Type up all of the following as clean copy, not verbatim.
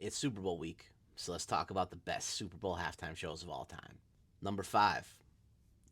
It's Super Bowl week, so let's talk about the best Super Bowl halftime shows of all time. Number 5,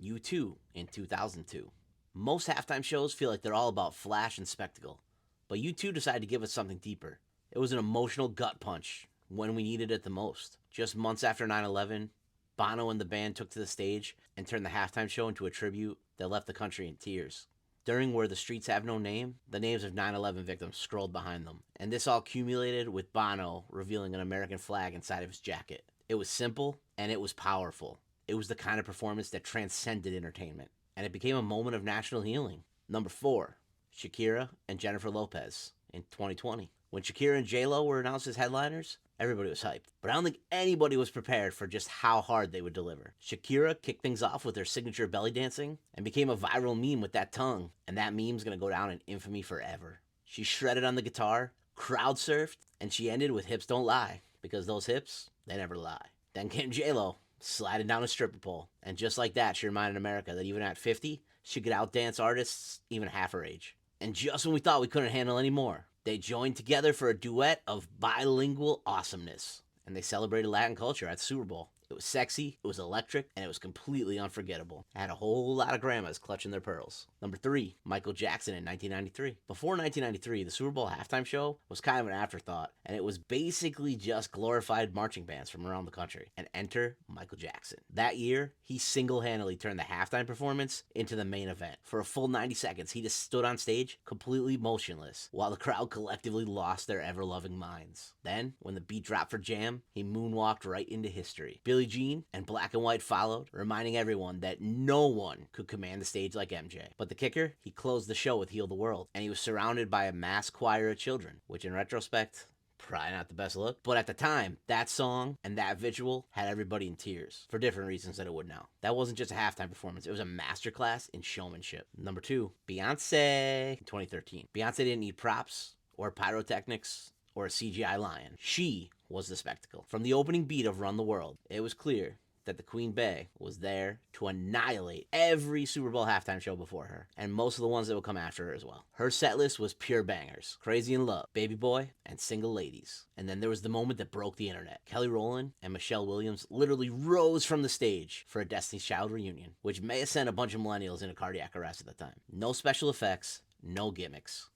U2 in 2002. Most halftime shows feel like they're all about flash and spectacle, but U2 decided to give us something deeper. It was an emotional gut punch when we needed it the most. Just months after 9/11, Bono and the band took to the stage and turned the halftime show into a tribute that left the country in tears. During Where the Streets Have No Name, the names of 9/11 victims scrolled behind them, and this all culminated with Bono revealing an American flag inside of his jacket. It was simple, and it was powerful. It was the kind of performance that transcended entertainment, and it became a moment of national healing. Number 4, Shakira and Jennifer Lopez in 2020. When Shakira and J-Lo were announced as headliners, everybody was hyped. But I don't think anybody was prepared for just how hard they would deliver. Shakira kicked things off with her signature belly dancing and became a viral meme with that tongue. And that meme's gonna go down in infamy forever. She shredded on the guitar, crowd surfed, and she ended with Hips Don't Lie, because those hips, they never lie. Then came J-Lo, sliding down a stripper pole. And just like that, she reminded America that even at 50, she could outdance artists even half her age. And just when we thought we couldn't handle any more, they joined together for a duet of bilingual awesomeness, and they celebrated Latin culture at the Super Bowl. It was sexy, it was electric, and it was completely unforgettable. It had a whole lot of grandmas clutching their pearls. Number 3, Michael Jackson in 1993. Before 1993, the Super Bowl halftime show was kind of an afterthought, and it was basically just glorified marching bands from around the country. And enter Michael Jackson. That year, he single-handedly turned the halftime performance into the main event. For a full 90 seconds, he just stood on stage completely motionless, while the crowd collectively lost their ever-loving minds. Then, when the beat dropped for Jam, he moonwalked right into history. Billie Jean and Black and White followed, reminding everyone that no one could command the stage like MJ. But the kicker, he closed the show with Heal the World, and he was surrounded by a mass choir of children, which in retrospect, probably not the best look. But at the time, that song and that visual had everybody in tears, for different reasons than it would now. That wasn't just a halftime performance, it was a masterclass in showmanship. Number 2, Beyoncé in 2013. Beyoncé didn't need props or pyrotechnics or a CGI lion. She was the spectacle. From the opening beat of Run the World, it was clear that the Queen Bey was there to annihilate every Super Bowl halftime show before her, and most of the ones that would come after her as well. Her set list was pure bangers: Crazy in Love, Baby Boy, and Single Ladies. And then there was the moment that broke the internet. Kelly Rowland and Michelle Williams literally rose from the stage for a Destiny's Child reunion, which may have sent a bunch of millennials into cardiac arrest at the time. No special effects, no gimmicks,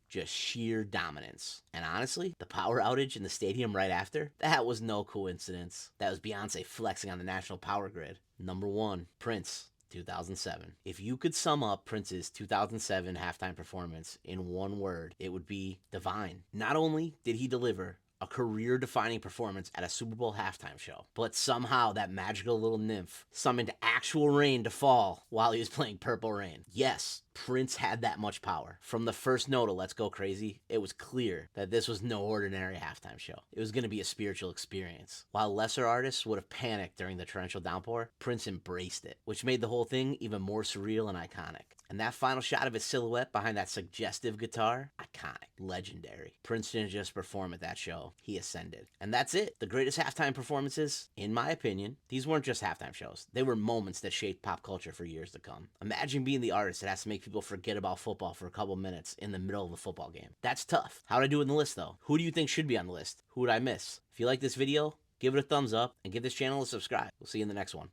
just sheer dominance. And honestly, the power outage in the stadium right after, that was no coincidence. That was Beyonce flexing on the national power grid. Number 1, Prince, 2007. If you could sum up Prince's 2007 halftime performance in one word, it would be divine. Not only did he deliver a career-defining performance at a Super Bowl halftime show, but somehow that magical little nymph summoned actual rain to fall while he was playing Purple Rain. Yes, Prince had that much power. From the first note of Let's Go Crazy, it was clear that this was no ordinary halftime show. It was going to be a spiritual experience. While lesser artists would have panicked during the torrential downpour, Prince embraced it, which made the whole thing even more surreal and iconic. And that final shot of his silhouette behind that suggestive guitar, iconic, legendary. Prince didn't just perform at that show, he ascended. And that's it. The greatest halftime performances, in my opinion, these weren't just halftime shows. They were moments that shaped pop culture for years to come. Imagine being the artist that has to make people forget about football for a couple minutes in the middle of a football game. That's tough. How'd I do in the list though? Who do you think should be on the list? Who would I miss? If you like this video, give it a thumbs up and give this channel a subscribe. We'll see you in the next one.